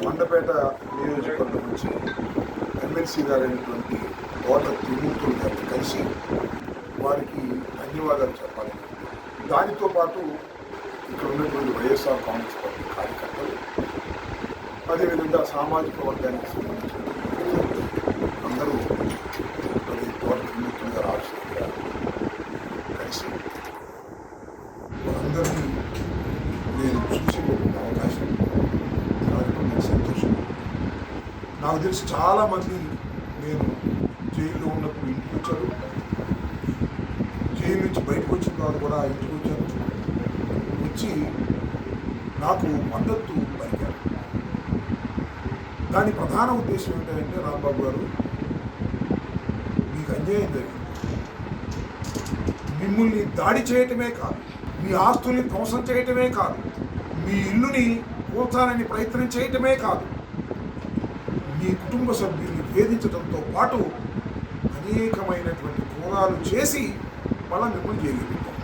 మండపేట నియోజకవర్గం నుంచి ఎమ్మెల్సీ గారైనటువంటి తోట త్రిమూర్తులు గారిని కలిసి వారికి ధన్యవాదాలు చెప్పాలి. దానితో పాటు ఇక్కడ ఉన్నటువంటి వైఎస్ఆర్ కాంగ్రెస్ పార్టీ కార్యకర్తలు, అదేవిధంగా సామాజిక వర్గానికి సంబంధించిన అందరూ మరి తోట త్రిమూర్తులు గారు ఆఫీసుగా కలిసి వారందరినీ నేను చూసేటువంటి అవకాశం చాలా సంతోషం. నాకు తెలిసి చాలామంది నేను జైల్లో ఉన్నప్పుడు ఇంటికి వచ్చారు, జైలు నుంచి బయటకు వచ్చిన తర్వాత కూడా ఇంటికి వచ్చారు, వచ్చి నాకు మద్దతు పలికారు. దాని ప్రధాన ఉద్దేశం ఏంటంటే, రాంబాబు గారు మీకు అన్యాయం జరిగింది, మిమ్మల్ని దాడి చేయటమే కాదు, మీ ఆస్తుల్ని ధ్వంసం చేయటమే కాదు, మీ ఇల్లుని కూల్చాలని ప్రయత్నం చేయటమే కాదు, మీ కుటుంబ సభ్యుల్ని వేధించడంతో పాటు అనేకమైనటువంటి క్రూరాలు చేసి మళ్ళీ మిమ్మల్ని జైల్లో పెట్టారు.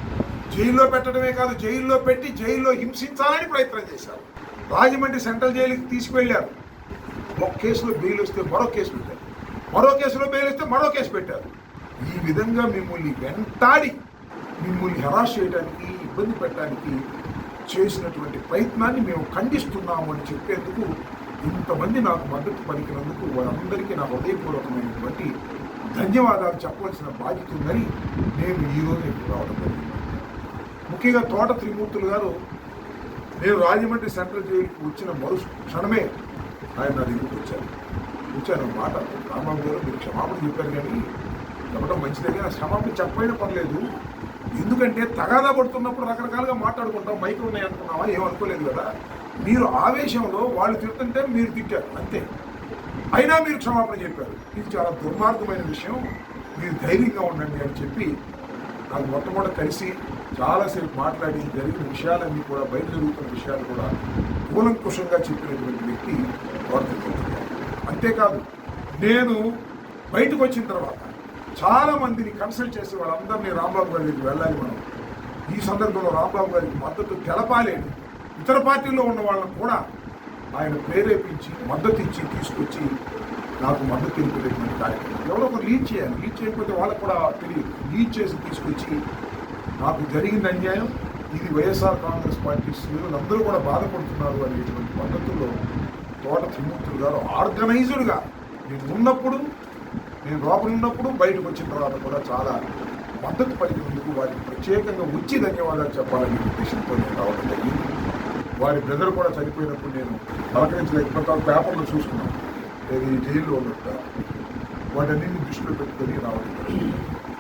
జైల్లో పెట్టడమే కాదు, జైల్లో పెట్టి జైల్లో హింసించాలని ప్రయత్నం చేశారు. రాజమండ్రి సెంట్రల్ జైలుకి తీసుకువెళ్ళారు. ఒక కేసులో బెయిల్ వస్తే మరో కేసు పెట్టారు, మరో కేసులో బెయిల్ వస్తే మరో కేసు పెట్టారు. ఈ విధంగా మిమ్మల్ని వెంటాడి మిమ్మల్ని హెరాస్ చేయడానికి, ఇబ్బంది పెట్టడానికి చేసినటువంటి ప్రయత్నాన్ని మేము ఖండిస్తున్నాము అని చెప్పేందుకు ఇంతమంది నాకు మద్దతు పలికినందుకు వారందరికీ నా హృదయపూర్వకమైనటువంటి ధన్యవాదాలు చెప్పవలసిన బాధ్యత ఉందని నేను ఈరోజు ఇప్పుడు రావడం జరిగింది. ముఖ్యంగా తోట త్రిమూర్తులు గారు నేను రాజమండ్రి సెంట్రల్ జైలుకి వచ్చిన మరు క్షణమే ఆయన నా దగ్గరికి వచ్చాను మాట, రాంబాబు గారు మీరు క్షమాపణ చెప్పారు, కానీ చెప్పడం మంచిదే, కానీ క్షమాపణ చెప్పైనా పర్లేదు, ఎందుకంటే తగాదా పడుతున్నప్పుడు రకరకాలుగా మాట్లాడుకుంటాం, మైకులు ఉన్నాయి అనుకున్నావా, ఏమనుకోలేదు కదా, మీరు ఆవేశంలో వాళ్ళు తిడుతుంటే మీరు తిట్టారు అంతే, అయినా మీరు క్షమాపణ చెప్పారు, ఇది చాలా దుర్మార్గమైన విషయం, మీరు ధైర్యంగా ఉండండి అని చెప్పి నాకు మొట్టమొదటి కలిసి చాలాసేపు మాట్లాడి జరిగిన విషయాలన్నీ కూడా, బయట జరుగుతున్న విషయాలు కూడా కూలంకుషంగా చెప్పినటువంటి వ్యక్తి వర్తించారు. అంతేకాదు, నేను బయటకు వచ్చిన తర్వాత చాలామందిని కన్సల్ట్ చేసి వాళ్ళందరినీ రాంబాబు గారి దగ్గరికి వెళ్ళాలి, మనం ఈ సందర్భంలో రాంబాబు గారికి మద్దతు తెలపాలి, ఇతర పార్టీల్లో ఉన్న వాళ్ళని కూడా ఆయన ప్రేరేపించి మద్దతు ఇచ్చి తీసుకొచ్చి నాకు మద్దతు తెలిపేటటువంటి కార్యక్రమం ఎవరో ఒకరు లీడ్ చేయాలి, లీడ్ చేయకపోతే వాళ్ళకు కూడా తెలియదు, లీడ్ చేసి తీసుకొచ్చి నాకు జరిగిన అన్యాయం ఇది వైఎస్ఆర్ కాంగ్రెస్ పార్టీ శ్రేణులందరూ కూడా బాధపడుతున్నారు అనేటువంటి పద్ధతుల్లో తోట త్రిమూర్తులు గారు ఆర్గనైజ్డ్గా నేను లోపల ఉన్నప్పుడు బయటకు వచ్చిన తర్వాత కూడా చాలా మద్దతు పలికినందుకు వారికి ప్రత్యేకంగా వచ్చి ధన్యవాదాలు చెప్పాలనే ఉద్దేశంతో నేను రావడం జరిగింది. వారి బ్రదర్ కూడా చనిపోయినప్పుడు నేను పలకరించలేకపోతే పేపర్లో చూసుకున్నాను, ఏది జైల్లో ఉన్నట్టు వాటన్నింటినీ దృష్టిలో పెట్టుకొని రావడం జరిగింది.